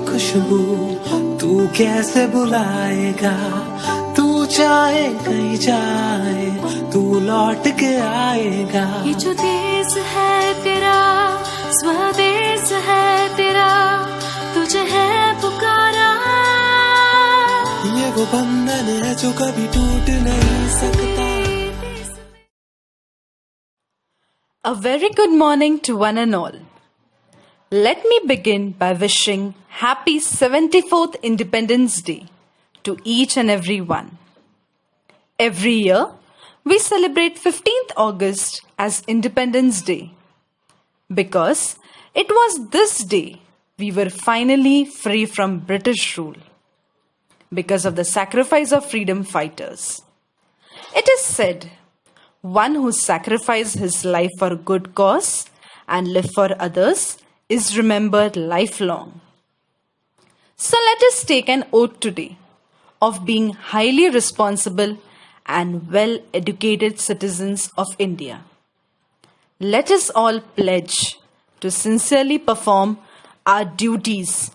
खुशबू तू कैसे बुलाएगा, तू चाहे कहीं जाए तू लौट के आएगा। ये जो देश है तेरा, स्वदेश है तेरा, तुझे है पुकारा। ये वो बंधन है जो कभी टूट नहीं सकता। A very good morning to one and all. Let me begin by wishing happy 74th Independence Day to each and every one. Every year, we celebrate 15th August as Independence Day because it was this day we were finally free from British rule because of the sacrifice of freedom fighters. It is said, one who sacrificed his life for a good cause and live for others is remembered lifelong. So let us take an oath today of being highly responsible and well-educated citizens of India. Let us all pledge to sincerely perform our duties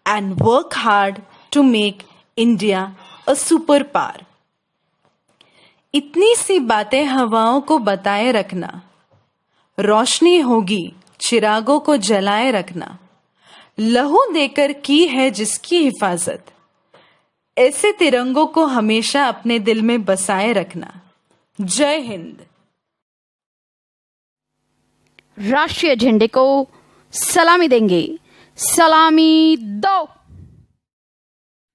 and work hard to make India a superpower. इतनी C बातें हवाओं को बताए रखना, रोशनी होगी चिरागों को जलाए रखना, लहू देकर की है जिसकी हिफाजत, ऐसे तिरंगों को हमेशा अपने दिल में बसाए रखना। जय हिंद। राष्ट्रीय झंडे को सलामी देंगे। सलामी दो।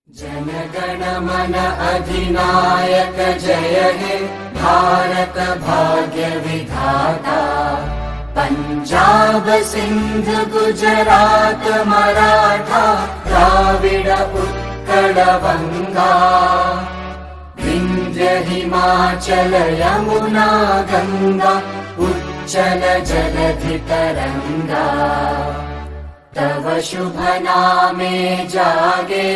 जनगण मन अधिनायक जय हे भारत भाग्य विधाता। पंजाब सिंध गुजरात मराठा द्राविड उत्कल बंगा। विंध्य हिमाचल यमुना गंगा उच्चल जलधि तरंगा। तव शुभ नामे जागे,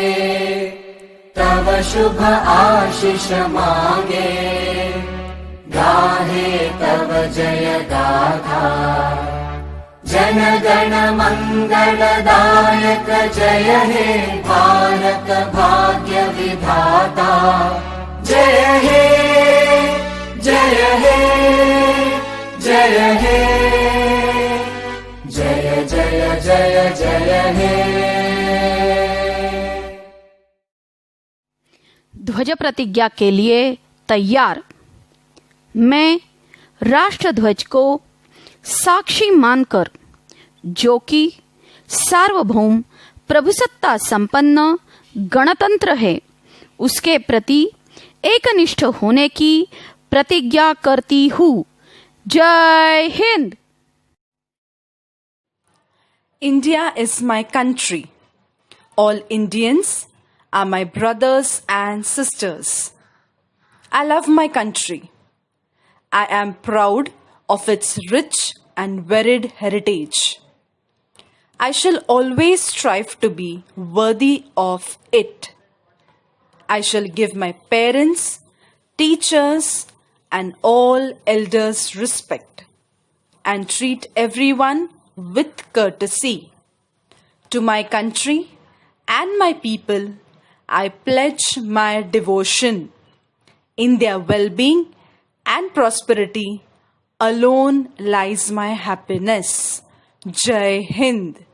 तव शुभ आशीष मांगे। गाहे तव जय गाथा, जन गण मंगलदायक जय हे भारत भाग्य विधाता। जय हे जय हे जय हे जय जय जय जय हे। ध्वज प्रतिज्ञा के लिए तैयार। मैं राष्ट्र ध्वज को साक्षी मानकर, जो कि सार्वभौम प्रभुसत्ता संपन्न गणतंत्र है, उसके प्रति एकनिष्ठ होने की प्रतिज्ञा करती हूँ। जय Hind. India is my country. All Indians are my brothers and sisters. I love my country. I am proud of its rich and varied heritage. I shall always strive to be worthy of it. I shall give my parents, teachers, and all elders respect and treat everyone with courtesy. To my country and my people, I pledge my devotion. In their well-being and prosperity alone lies my happiness. Jai Hind.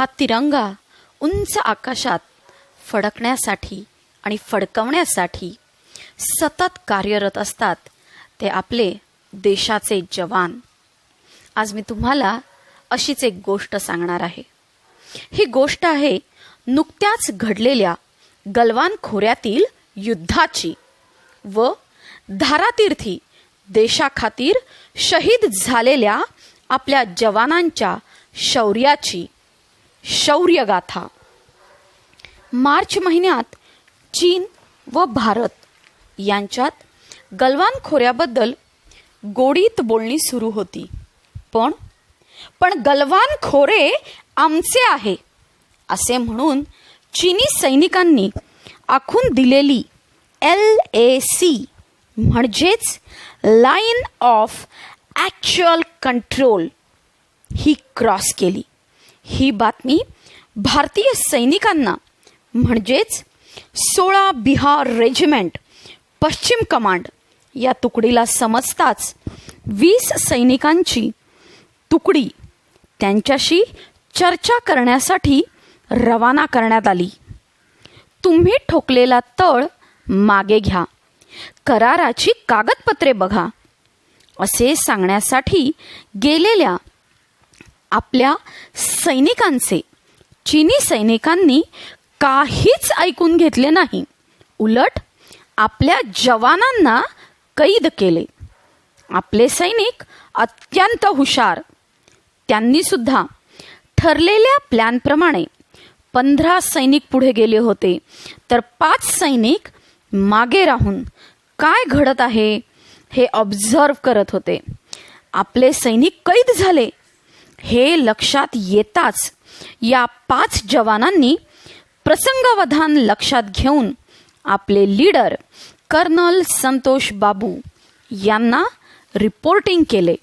हा तिरंगा उंच आकाशात फडकण्यासाठी आणि फडकवण्यासाठी सतत कार्यरत असतात ते आपले देशाचे जवान. आज मी तुम्हाला अशीच एक गोष्ट सांगणार आहे. ही गोष्ट आहे नुकत्याच घडलेल्या गलवान खोऱ्यातील युद्धाची व धारातीर्थी देशाखातीर शहीद झालेल्या आपल्या जवानांच्या शौर्याची शौर्यगाथा. मार्च महिन्यात चीन व भारत यांच्यात गलवान खोऱ्याबद्दल गोडीत बोलणी सुरू होती. पण गलवान खोरे आमचे आहे असे म्हणून चीनी सैनिकांनी आखून दिलेली LAC म्हणजेच line of actual control he cross केली. ही बातमी भारतीय सैनिकांना म्हणजेच 16 बिहार रेजिमेंट पश्चिम कमांड या तुकडीला समजताच 20 सैनिकांची तुकडी त्यांच्याशी चर्चा करण्यासाठी रवाना करण्यात आली. तुम्ही ठोकलेला तळ मागे घ्या, कराराची कागदपत्रे बघा असे सांगण्यासाठी गेलेल्या आपल्या सैनिकांचे चीनी सैनिकांनी काहीच ऐकून घेतले नाही. उलट आपल्या जवानांना कैद केले. आपले सैनिक अत्यंत हुशार. त्यांनी सुद्धा ठरलेल्या प्लॅनप्रमाणे 15 सैनिक पुढे गेले होते तर 5 सैनिक मागे राहून काय घडत आहे हे ऑब्झर्व करत होते. आपले सैनिक कैद झाले हे लक्षात येताच या 5 जवानांनी प्रसंगावधान लक्षात घेऊन आपले लीडर कर्नल संतोष बाबू यांना रिपोर्टिंग केले.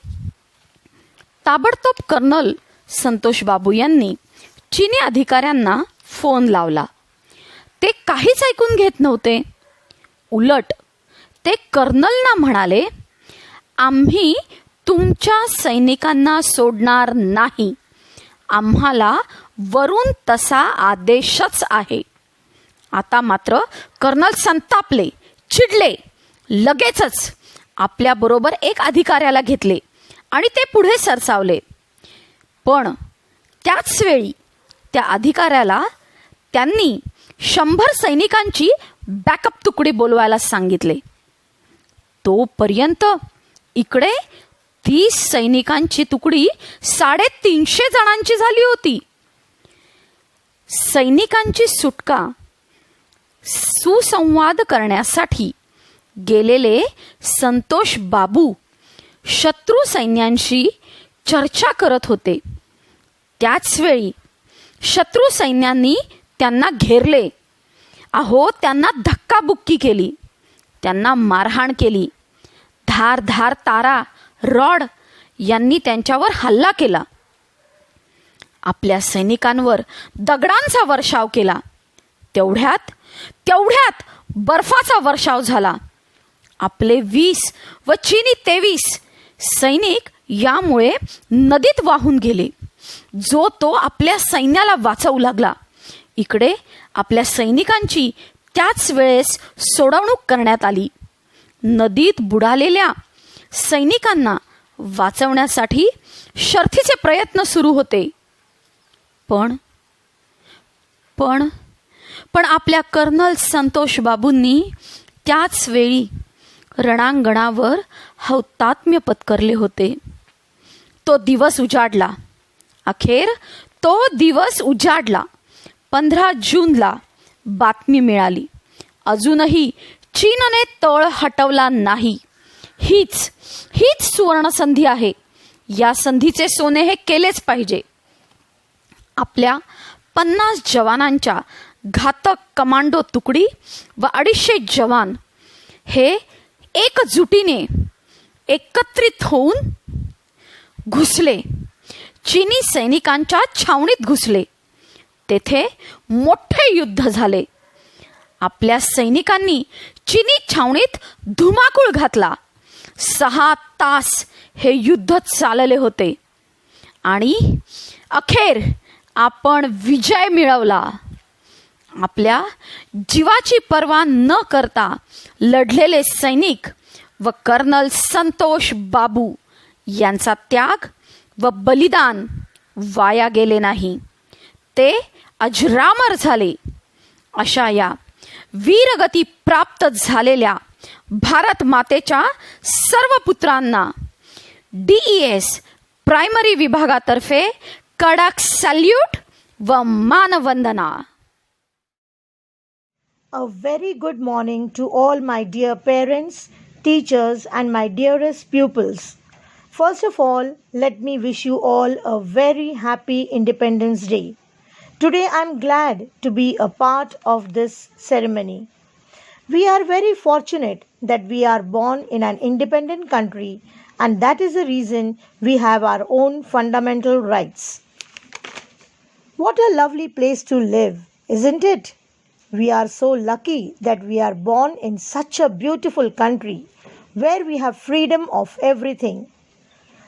ताबडतोब कर्नल संतोष बाबू यांनी चीनी अधिकाऱ्यांना फोन लावला. ते काहीच ऐकून घेत नव्हते. उलट ते कर्नलना म्हणाले, आम्ही तुमच्या सैनिकांना सोडणार नाही. आम्हाला वरून तसा आदेशच आहे. आता मात्र कर्नल संतापले, चिडले. लगेचच आपल्याबरोबर एक अधिकाऱ्याला घेतले आणि ते पुढे सरसावले. पण त्याच वेळी त्या अधिकाऱ्याला त्यांनी 100 सैनिकांची बॅकअप तुकडी बोलवायला सांगितले. तोपर्यंत इकडे 30 सैनिकांची तुकडी 350 जणांची झाली होती. सैनिकांची सुटका सुसंवाद करण्यासाठी गेलेले संतोष बाबू शत्रू सैन्यांशी चर्चा करत होते. त्याच वेळी शत्रू सैन्यांनी त्यांना घेरले. अहो, त्यांना धक्काबुक्की केली, त्यांना मारहाण केली. धारधार तारा, रॉड यांनी त्यांच्यावर हल्ला केला. आपल्या सैनिकांवर दगडांचा वर्षाव केला. तेवढ्यात बर्फाचा वर्षाव झाला. आपले 20 व चीनी 23 सैनिक यामुळे नदीत वाहून गेले. जो तो आपल्या सैन्याला वाचवू लागला. इकडे आपल्या सैनिकांची त्याच वेळेस सोडवणूक करण्यात आली. नदीत बुडालेल्या सैनिकांना वाचवण्यासाठी शर्थीचे प्रयत्न सुरू होते. पण आपल्या कर्नल संतोष बाबूंनी त्याच वेळी रणांगणावर हौतात्म्य पत्करले होते. तो दिवस उजाडला. अखेर तो दिवस उजाडला. 15 जूनला बातमी मिळाली. अजूनही चीनने तळ हटवला नाही. हीच सुवर्णसंधी आहे. या संधीचे सोने हे केलेच पाहिजे. आपल्या 50 जवानांच्या घातक कमांडो तुकडी व 250 जवान हे एकजुटीने एकत्रित होऊन घुसले. चीनी सैनिकांच्या छावणीत घुसले. तेथे मोठे युद्ध झाले. आपल्या सैनिकांनी चीनी छावणीत धुमाकूळ घातला. 6 तास हे युद्ध चालले होते आणि आपण विजय मिळवला. आपल्या जीवाची पर्वा न करता लढलेले सैनिक व कर्नल संतोष बाबू यांचा त्याग व बलिदान वाया गेले नाही. ते अजरामर झाले. अशा या वीरगती प्राप्त झालेल्या भारत मातेच्या सर्व पुत्रांना DES प्रायमरी विभागातर्फे कडक सॅल्यूट व मानवंदना. A very good morning to all my dear parents, teachers, and my dearest pupils. First of all, let me wish you all a very happy Independence Day. Today I am glad to be a part of this ceremony. We are very fortunate that we are born in an independent country, and that is the reason we have our own fundamental rights. What a lovely place to live, isn't it? We are so lucky that we are born in such a beautiful country where we have freedom of everything.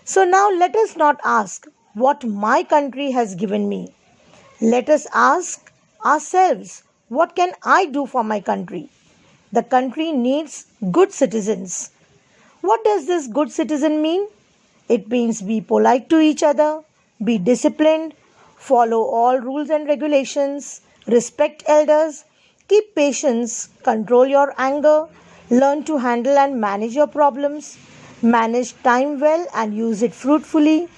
So now let us not ask what my country has given me. Let us ask ourselves, what can I do for my country? The country needs good citizens. What does this good citizen mean? It means be polite to each other, be disciplined, follow all rules and regulations, respect elders, keep patience, control your anger, learn to handle and manage your problems, manage time well and use it fruitfully,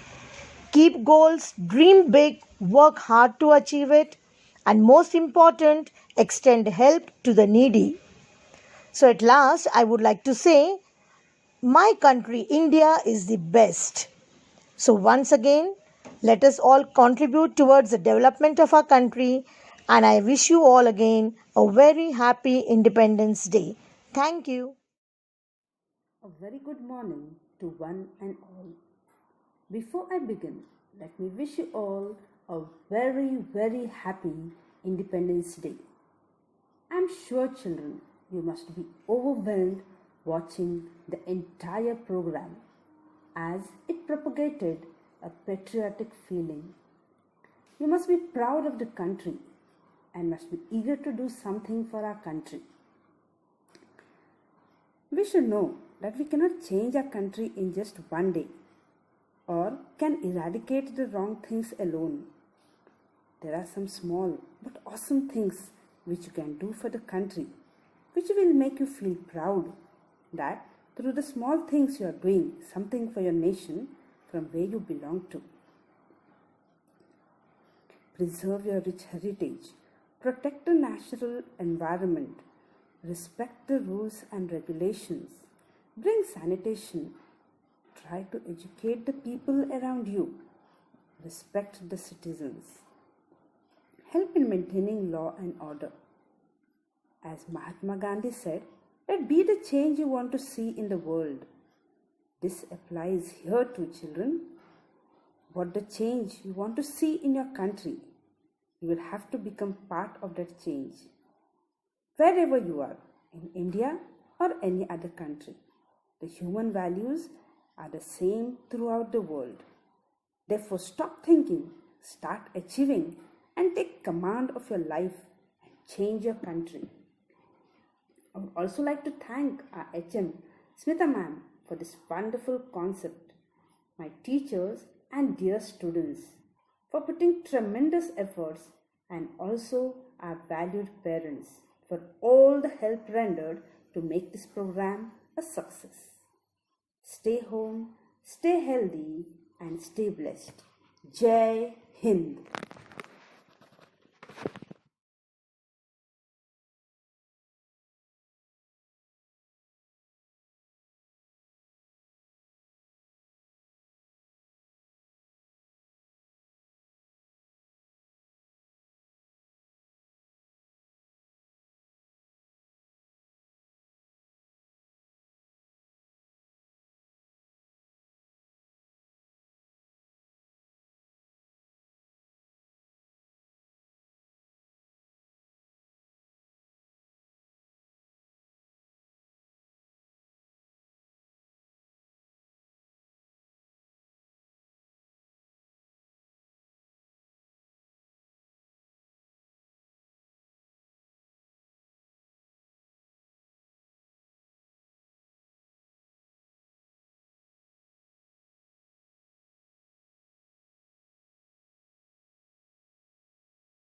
keep goals, dream big, work hard to achieve it, and most important, extend help to the needy. So at last, I would like to say, my country, India, is the best. So once again, let us all contribute towards the development of our country, and I wish you all again a very happy Independence Day. Thank you. A very good morning to one and all. Before I begin, let me wish you all a very, very happy Independence Day. I'm sure, children, you must be overwhelmed watching the entire program as it propagated a patriotic feeling. You must be proud of the country and must be eager to do something for our country. We should know that we cannot change our country in just one day or can eradicate the wrong things alone. There are some small but awesome things which you can do for the country, which will make you feel proud that through the small things you are doing something for your nation from where you belong to. Preserve your rich heritage. Protect the natural environment, respect the rules and regulations, bring sanitation, try to educate the people around you, respect the citizens, help in maintaining law and order. As Mahatma Gandhi said, let be the change you want to see in the world. This applies here too, children. What the change you want to see in your country, you will have to become part of that change. Wherever you are, in India or any other country, the human values are the same throughout the world. Therefore, stop thinking, start achieving, and take command of your life and change your country. I would also like to thank our HM, Smita ma'am, for this wonderful concept, my teachers and dear students, for putting tremendous efforts, and also our valued parents for all the help rendered to make this program a success. Stay home, stay healthy, and stay blessed. Jai Hind.